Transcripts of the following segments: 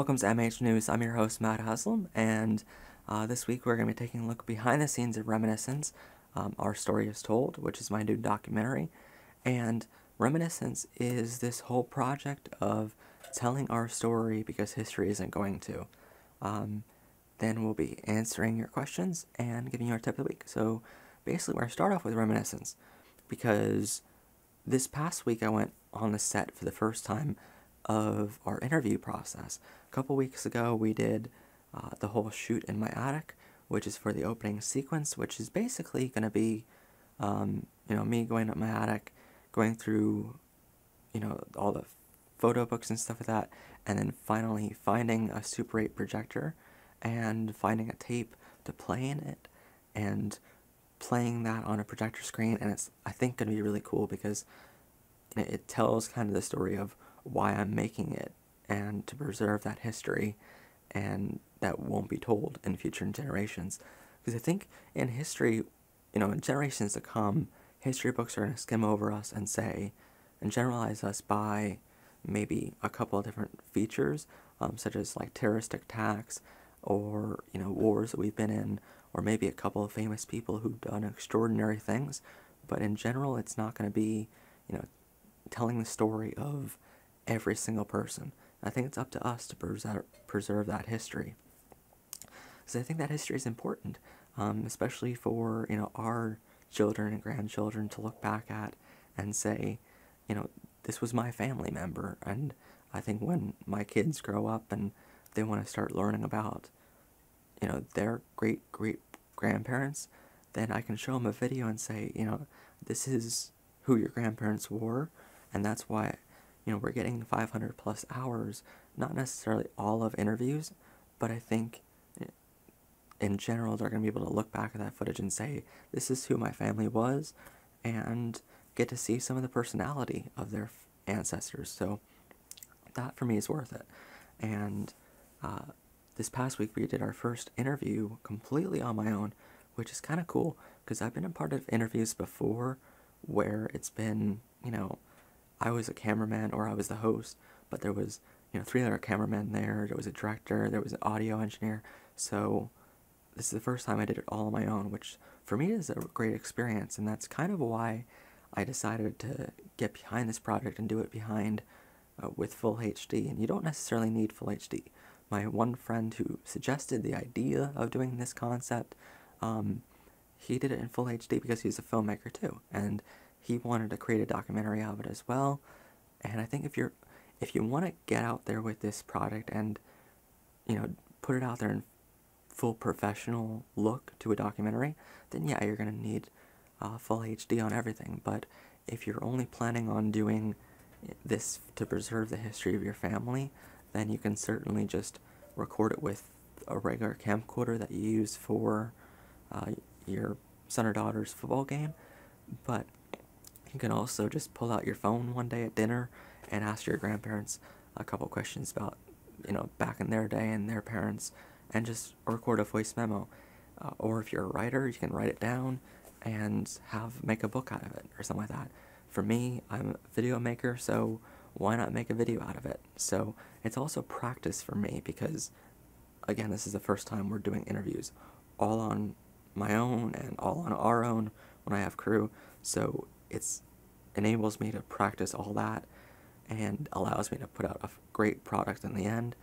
Welcome to MHNews. I'm your host, Matt Haslam, and this week we're going to be taking a look behind the scenes of Reminiscence, Our Story is Told, which is my new documentary. And Reminiscence is this whole project of telling our story because history isn't going to. Then we'll be answering your questions and giving you our tip of the week. So basically, we're going to start off with Reminiscence because this past week I went on the set for the first time of our interview process. A couple weeks ago we did the whole shoot in my attic, which is for the opening sequence, which is basically going to be me going up my attic, going through all the photo books and stuff like that, and then finally finding a Super 8 projector and finding a tape to play in it and playing that on a projector screen. And it's, I think, going to be really cool because it tells kind of the story of why I'm making it and to preserve that history and that won't be told in future generations. Because I think in history, in generations to come, history books are going to skim over us and say, and generalize us by maybe a couple of different features, such as like terrorist attacks or, wars that we've been in, or maybe a couple of famous people who've done extraordinary things. But in general, it's not going to be, telling the story of every single person. I think it's up to us to preserve that history. So I think that history is important, especially for, our children and grandchildren to look back at and say, this was my family member. And I think when my kids grow up and they want to start learning about, their great-great-grandparents, then I can show them a video and say, this is who your grandparents were, and that's why, we're getting 500 plus hours, not necessarily all of interviews, but I think in general they're going to be able to look back at that footage and say, this is who my family was, and get to see some of the personality of their ancestors. So that for me is worth it. And this past week we did our first interview completely on my own, which is kind of cool because I've been a part of interviews before where it's been, I was a cameraman or I was the host, but there was, 3 other cameramen there was a director, there was an audio engineer. So this is the first time I did it all on my own, which for me is a great experience, and that's kind of why I decided to get behind this project and do it behind with full HD. And you don't necessarily need full HD. My one friend who suggested the idea of doing this concept, he did it in full HD because he's a filmmaker too, and he wanted to create a documentary of it as well. And I think if you want to get out there with this project and put it out there in full professional look to a documentary, then yeah, you're gonna need full HD on everything. But if you're only planning on doing this to preserve the history of your family, then you can certainly just record it with a regular camcorder that you use for your son or daughter's football game. But you can also just pull out your phone one day at dinner and ask your grandparents a couple questions about, back in their day and their parents, and just record a voice memo. Or if you're a writer, you can write it down and make a book out of it or something like that. For me, I'm a video maker, so why not make a video out of it? So it's also practice for me because, again, this is the first time we're doing interviews all on my own and all on our own when I have crew. So it enables me to practice all that and allows me to put out a great product in the end,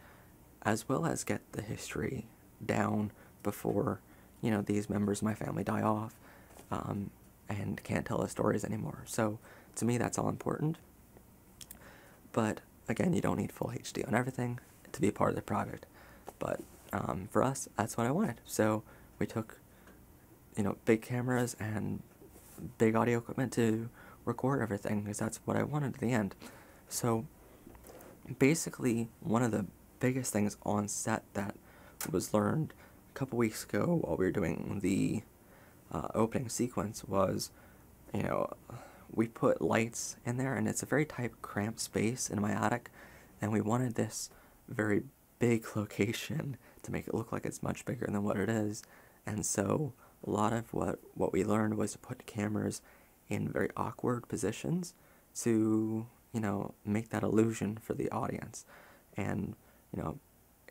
as well as get the history down before, these members of my family die off and can't tell the stories anymore. So to me, that's all important. But again, you don't need full HD on everything to be a part of the project. But for us, that's what I wanted. So we took, big cameras and big audio equipment to record everything because that's what I wanted at the end. So basically, one of the biggest things on set that was learned a couple weeks ago while we were doing the opening sequence was, we put lights in there, and it's a very tight, cramped space in my attic, and we wanted this very big location to make it look like it's much bigger than what it is. And so a lot of what we learned was to put cameras in very awkward positions to, make that illusion for the audience. And,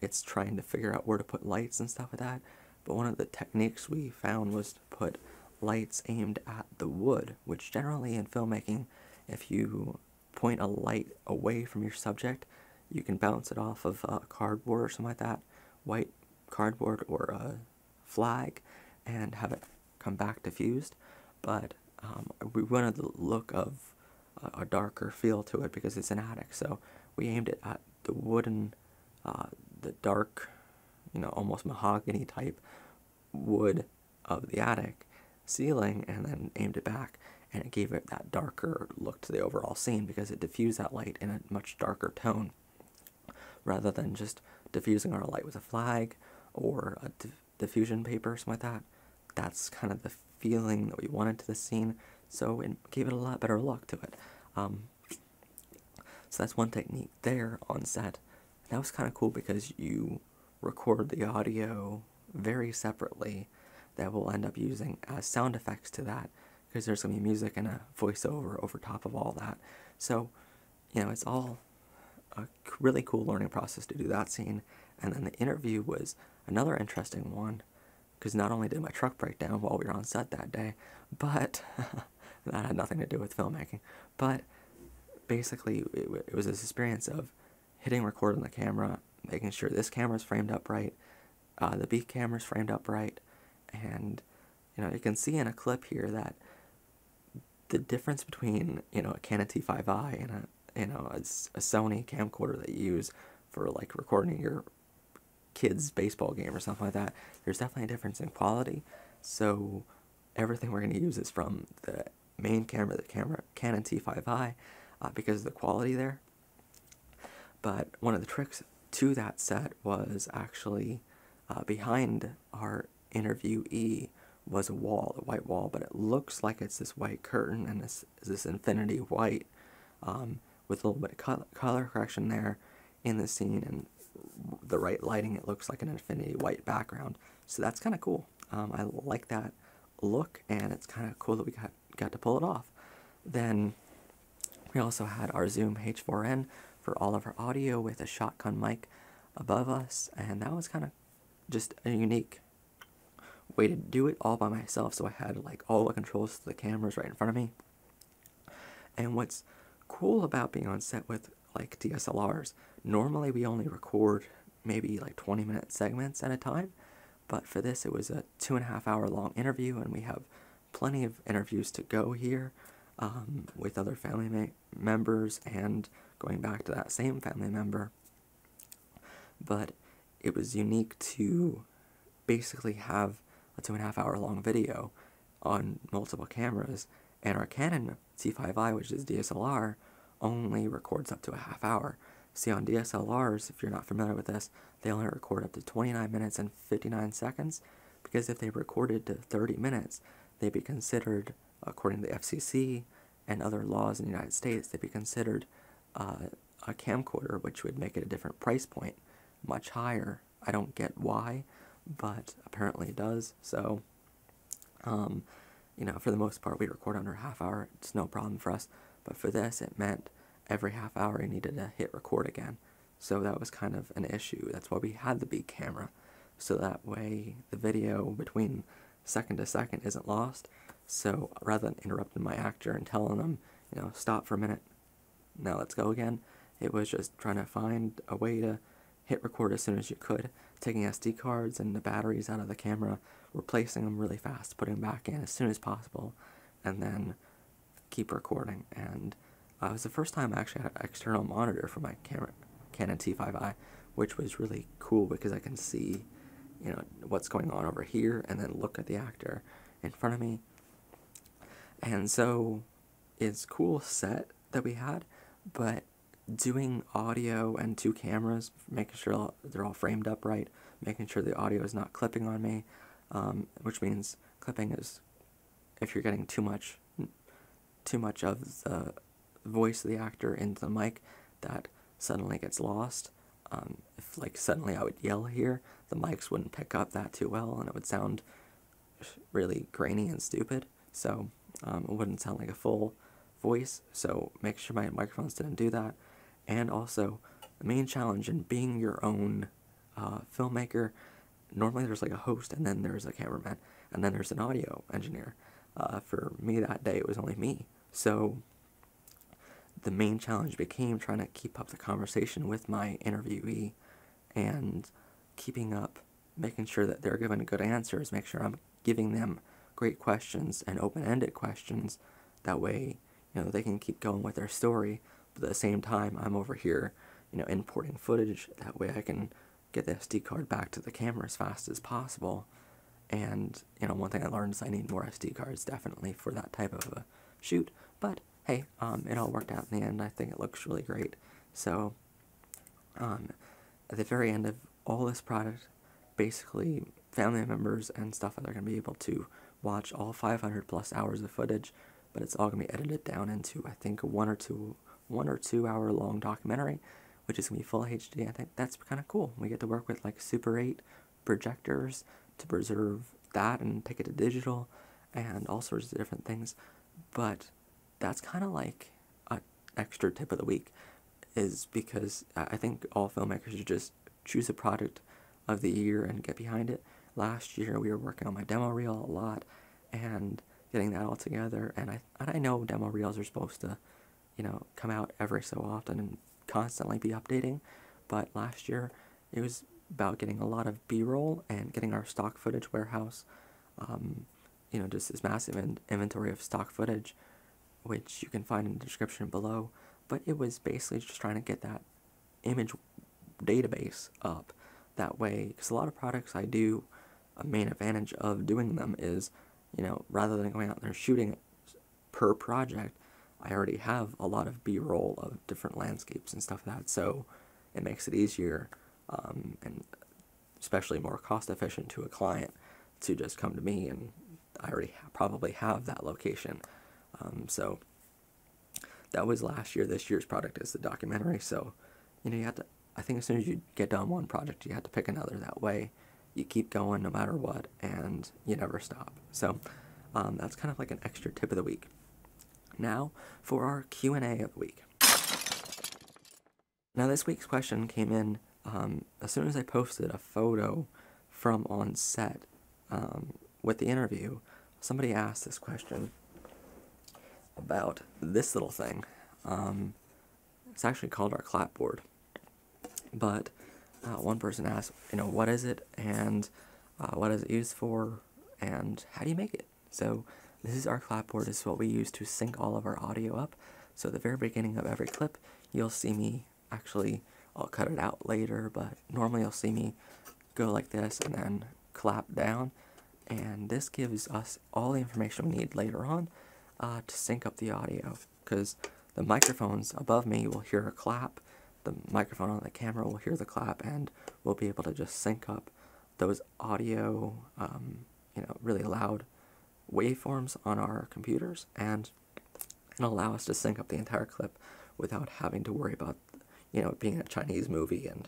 it's trying to figure out where to put lights and stuff like that. But one of the techniques we found was to put lights aimed at the wood, which generally in filmmaking, if you point a light away from your subject, you can bounce it off of cardboard or something like that, white cardboard or a flag, and have it come back diffused. But we wanted the look of a darker feel to it because it's an attic, so we aimed it at the wooden, the dark, almost mahogany type wood of the attic ceiling, and then aimed it back, and it gave it that darker look to the overall scene because it diffused that light in a much darker tone, rather than just diffusing our light with a flag or a diffusion paper or something like that. That's kind of the feeling that we wanted to the scene, so it gave it a lot better look to it. So that's one technique there on set. That was kind of cool because you record the audio very separately that we'll end up using as sound effects to that, because there's going to be music and a voiceover over top of all that. So, it's all a really cool learning process to do that scene. And then the interview was another interesting one, because not only did my truck break down while we were on set that day, but that had nothing to do with filmmaking, but basically it was this experience of hitting record on the camera, making sure this camera's framed up right, the B camera's framed up right, and you can see in a clip here that the difference between a Canon T5i and a Sony camcorder that you use for like recording your kid's baseball game or something like that, there's definitely a difference in quality. So everything we're going to use is from the main camera, the Canon T5i, because of the quality there. But one of the tricks to that set was actually behind our interviewee was a wall, a white wall, but it looks like it's this white curtain and this infinity white, with a little bit of color correction there in the scene, and the right lighting, it looks like an infinity white background. So that's kind of cool. I like that look, and it's kind of cool that we got to pull it off. Then we also had our Zoom H4n for all of our audio with a shotgun mic above us, and that was kind of just a unique way to do it all by myself. So I had like all the controls to the cameras right in front of me. And what's cool about being on set with like DSLRs, normally we only record maybe like 20-minute segments at a time, but for this it was a 2.5 hour long interview, and we have plenty of interviews to go here, with other family members and going back to that same family member. But it was unique to basically have a 2.5 hour long video on multiple cameras, and our Canon T5i, which is DSLR, only records up to a half hour. See, on DSLRs, if you're not familiar with this, they only record up to 29 minutes and 59 seconds, because if they recorded to 30 minutes, they'd be considered, according to the FCC and other laws in the United States, they'd be considered a camcorder, which would make it a different price point, much higher. I don't get why, but apparently it does. So, for the most part, we record under a half hour. It's no problem for us. But for this, it meant every half hour you needed to hit record again. So that was kind of an issue. That's why we had the B camera. So that way the video between second to second isn't lost. So rather than interrupting my actor and telling them, stop for a minute, now let's go again, it was just trying to find a way to hit record as soon as you could, taking SD cards and the batteries out of the camera, replacing them really fast, putting them back in as soon as possible, and then keep recording. And it was the first time I actually had an external monitor for my Canon T5i, which was really cool because I can see, what's going on over here, and then look at the actor in front of me. And so it's a cool set that we had, but doing audio and 2 cameras, making sure they're all framed up right, making sure the audio is not clipping on me, which means clipping is if you're getting too much of the voice of the actor into the mic, that suddenly gets lost. If like suddenly I would yell here, the mics wouldn't pick up that too well, and it would sound really grainy and stupid. So it wouldn't sound like a full voice. So make sure my microphones didn't do that. And also, the main challenge in being your own filmmaker, normally there's like a host, and then there's a cameraman, and then there's an audio engineer. For me that day, it was only me. So the main challenge became trying to keep up the conversation with my interviewee and keeping up, making sure that they're giving good answers, make sure I'm giving them great questions and open-ended questions. That way, they can keep going with their story, but at the same time, I'm over here, importing footage. That way I can get the SD card back to the camera as fast as possible. And, one thing I learned is I need more SD cards, definitely, for that type of a shoot. But, hey, it all worked out in the end. I think it looks really great. So, at the very end of all this product, basically, family members and stuff are going to be able to watch all 500 plus hours of footage, but it's all going to be edited down into, I think, a 1 or 2 hour long documentary, which is going to be full HD. I think that's kind of cool. We get to work with like Super 8 projectors to preserve that and take it to digital and all sorts of different things. But that's kind of like an extra tip of the week, is because I think all filmmakers should just choose a product of the year and get behind it. Last year we were working on my demo reel a lot and getting that all together, and I know demo reels are supposed to, come out every so often and constantly be updating, but last year it was about getting a lot of B-roll and getting our stock footage warehouse, just this massive inventory of stock footage, which you can find in the description below. But it was basically just trying to get that image database up. That way, because a lot of products I do, a main advantage of doing them is, rather than going out there and shooting per project, I already have a lot of B-roll of different landscapes and stuff like that, so it makes it easier, and especially more cost efficient to a client to just come to me, and I already probably have that location. So that was last year. This year's product is the documentary, so you have to, I think as soon as you get done one project, you have to pick another. That way you keep going no matter what, and you never stop. So that's kind of like an extra tip of the week. Now for our Q&A of the week. Now this week's question came in as soon as I posted a photo from on set with the interview. Somebody asked this question about this little thing. It's actually called our clapboard. But one person asked, what is it, and what is it used for, and how do you make it? So this is our clapboard. This is what we use to sync all of our audio up. So at the very beginning of every clip, you'll see me, actually, I'll cut it out later, but normally you'll see me go like this and then clap down. And this gives us all the information we need later on to sync up the audio, because the microphones above me will hear a clap, the microphone on the camera will hear the clap, and we'll be able to just sync up those audio, really loud waveforms on our computers, and it'll allow us to sync up the entire clip without having to worry about, it being a Chinese movie. And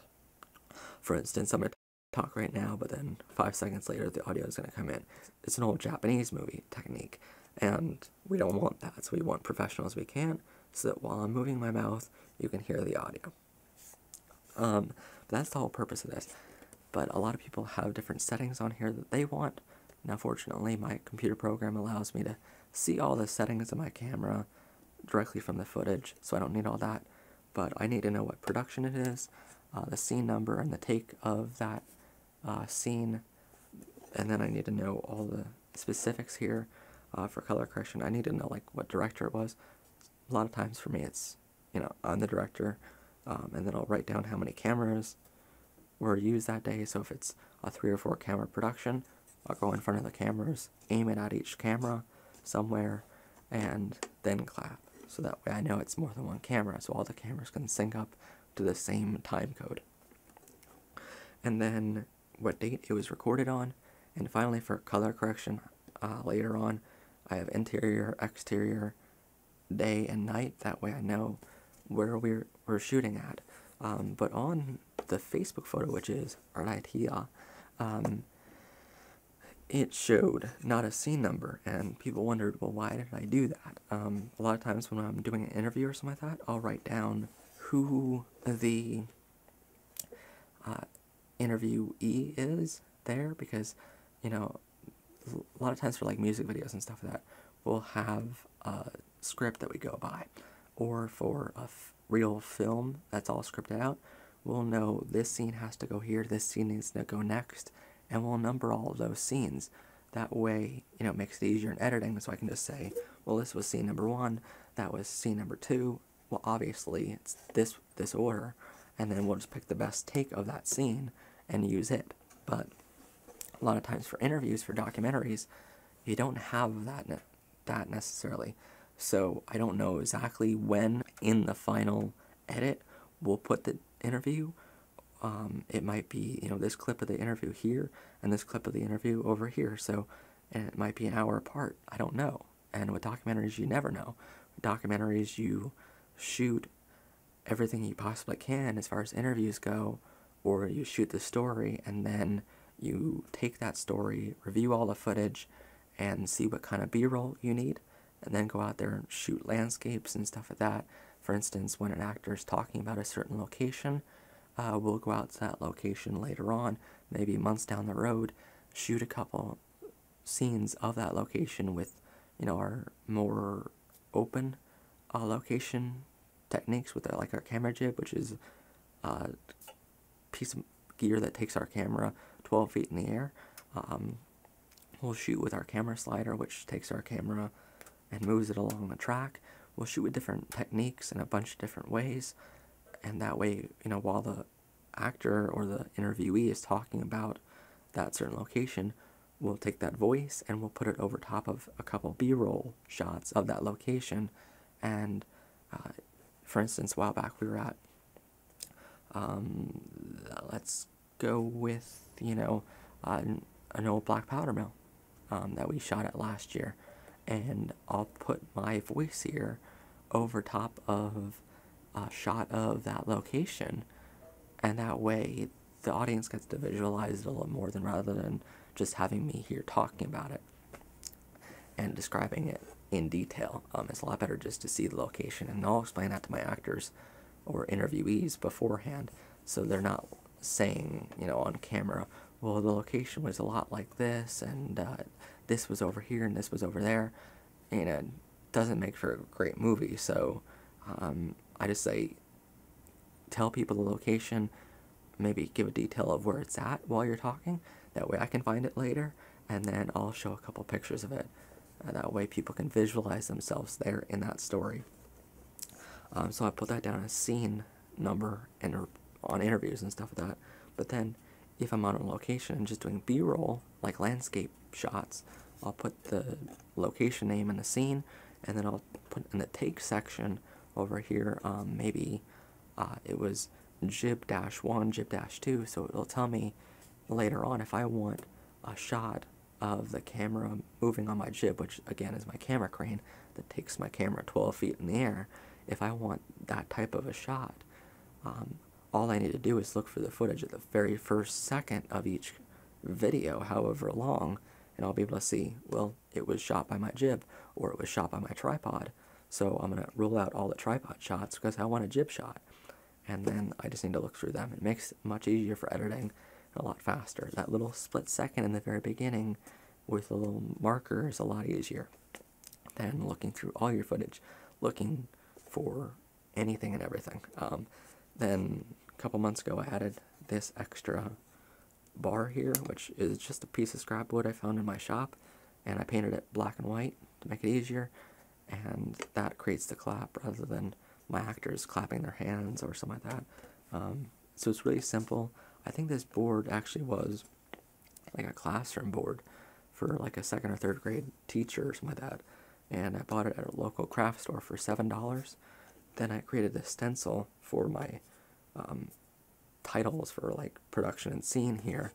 for instance, I'm going to talk right now, but then 5 seconds later the audio is going to come in. It's an old Japanese movie technique, and we don't want that, so we want professional as we can, so that while I'm moving my mouth, you can hear the audio. But that's the whole purpose of this. But a lot of people have different settings on here that they want. Now fortunately, my computer program allows me to see all the settings of my camera directly from the footage, so I don't need all that. But I need to know what production it is, the scene number, and the take of that scene, and then I need to know all the specifics here. For color correction, I need to know like what director it was. A lot of times for me it's, I'm the director, and then I'll write down how many cameras were used that day. So if it's a 3 or 4 camera production, I'll go in front of the cameras, aim it at each camera somewhere, and then clap. So that way I know it's more than one camera, so all the cameras can sync up to the same time code. And then what date it was recorded on, and finally for color correction, later on, I have interior, exterior, day, and night. That way I know where we're shooting at. But on the Facebook photo, which is right here, it showed not a scene number, and people wondered, well, why did I do that? A lot of times when I'm doing an interview or something like that, I'll write down who the interviewee is there, because, you know, a lot of times for like music videos and stuff like that, we'll have a script that we go by. Or for a real film that's all scripted out, we'll know this scene has to go here, this scene needs to go next, and we'll number all of those scenes. That way, you know, it makes it easier in editing, so I can just say, well, this was scene number 1, that was scene number 2, well, obviously, it's this order, and then we'll just pick the best take of that scene and use it. But a lot of times for interviews, for documentaries, you don't have that necessarily. So I don't know exactly when in the final edit we'll put the interview. It might be, you know, this clip of the interview here and this clip of the interview over here. So, and it might be an hour apart. I don't know. And with documentaries, you never know. With documentaries, you shoot everything you possibly can as far as interviews go, or you shoot the story and then you take that story, review all the footage, and see what kind of B-roll you need, and then go out there and shoot landscapes and stuff like that. For instance, when an actor is talking about a certain location, we'll go out to that location later on, maybe months down the road, shoot a couple scenes of that location with, you know, our more open location techniques with like our camera jib, which is a piece of gear that takes our camera 12 feet in the air. We'll shoot with our camera slider, which takes our camera and moves it along the track. We'll shoot with different techniques in a bunch of different ways, and that way, you know, while the actor or the interviewee is talking about that certain location, we'll take that voice and we'll put it over top of a couple B-roll shots of that location. And for instance, a while back we were at, let's go with, you know, an old black powder mill that we shot at last year, and I'll put my voice here over top of a shot of that location, and that way the audience gets to visualize it a little more than rather than just having me here talking about it and describing it in detail. It's a lot better just to see the location, and I'll explain that to my actors or interviewees beforehand, so they're not saying, you know, on camera, well, the location was a lot like this, and this was over here, and this was over there. You know, it doesn't make for a great movie, so I just say, tell people the location, maybe give a detail of where it's at while you're talking, that way I can find it later, and then I'll show a couple pictures of it. That way people can visualize themselves there in that story. So I put that down as scene number and on interviews and stuff like that. But then if I'm on a location and just doing B-roll, like landscape shots, I'll put the location name in the scene, and then I'll put in the take section over here, maybe it was jib-1, jib-2, so it'll tell me later on if I want a shot of the camera moving on my jib, which again is my camera crane that takes my camera 12 feet in the air. If I want that type of a shot, all I need to do is look for the footage at the very first second of each video, however long, and I'll be able to see, well, it was shot by my jib, or it was shot by my tripod. So I'm going to rule out all the tripod shots because I want a jib shot. And then I just need to look through them. It makes it much easier for editing, a lot faster. That little split second in the very beginning with a little marker is a lot easier than looking through all your footage, looking for anything and everything. Then a couple months ago I added this extra bar here, which is just a piece of scrap wood I found in my shop, and I painted it black and white to make it easier, and that creates the clap rather than my actors clapping their hands or something like that. So it's really simple. I think this board actually was like a classroom board for like a 2nd or 3rd grade teacher or something like that, and I bought it at a local craft store for $7. Then I created this stencil for my titles for like production and scene here.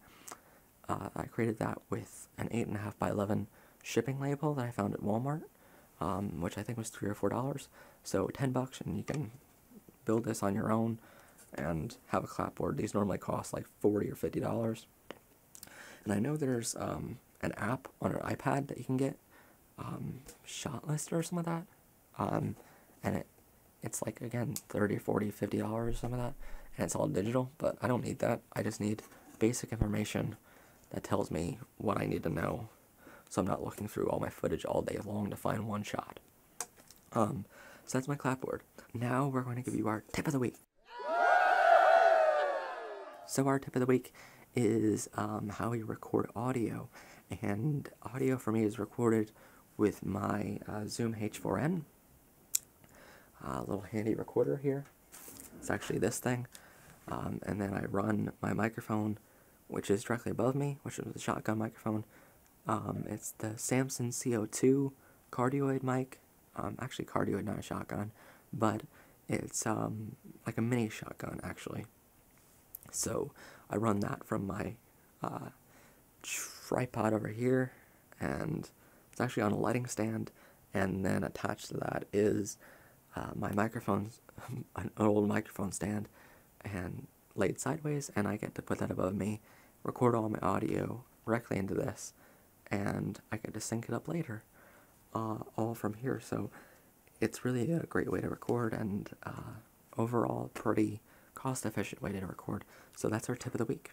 I created that with an 8.5 by 11 shipping label that I found at Walmart, which I think was $3 or $4. So $10, and you can build this on your own and have a clapboard. These normally cost like $40 or $50. And I know there's an app on an iPad that you can get, Shot Lister or something like that. And it's like, again, $30, $40, $50, some of that. And it's all digital, but I don't need that. I just need basic information that tells me what I need to know, so I'm not looking through all my footage all day long to find one shot. So that's my clapboard. Now we're going to give you our tip of the week. So our tip of the week is how we record audio. And audio for me is recorded with my Zoom H4n. Little handy recorder here. It's actually this thing. And then I run my microphone, which is directly above me, which is the shotgun microphone. It's the Samson CO2 cardioid mic. Actually cardioid, not a shotgun, but it's like a mini shotgun actually. So I run that from my tripod over here, and it's actually on a lighting stand, and then attached to that is my microphone's an old microphone stand, and laid sideways, and I get to put that above me, record all my audio directly into this, and I get to sync it up later, all from here. So it's really a great way to record, and overall pretty cost-efficient way to record. So that's our tip of the week.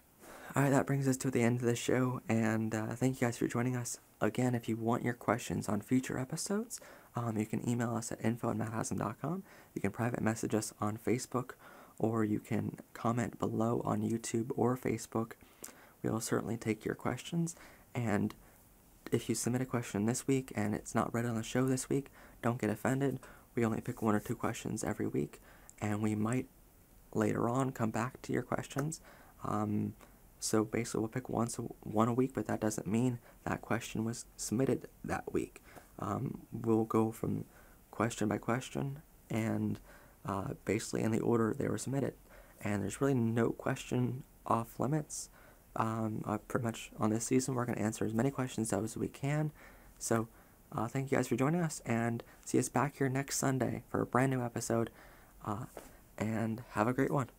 Alright, that brings us to the end of the show, and thank you guys for joining us. Again, if you want your questions on future episodes, you can email us at info@MHNews.com. You can private message us on Facebook, or you can comment below on YouTube or Facebook. We'll certainly take your questions, and if you submit a question this week and it's not read on the show this week, don't get offended. We only pick 1 or 2 questions every week, and we might later on come back to your questions. So basically we'll pick one a week, but that doesn't mean that question was submitted that week. We'll go from question by question, and basically in the order they were submitted. And there's really no question off limits. Pretty much on this season we're going to answer as many questions as we can. So thank you guys for joining us, and see us back here next Sunday for a brand new episode. And have a great one.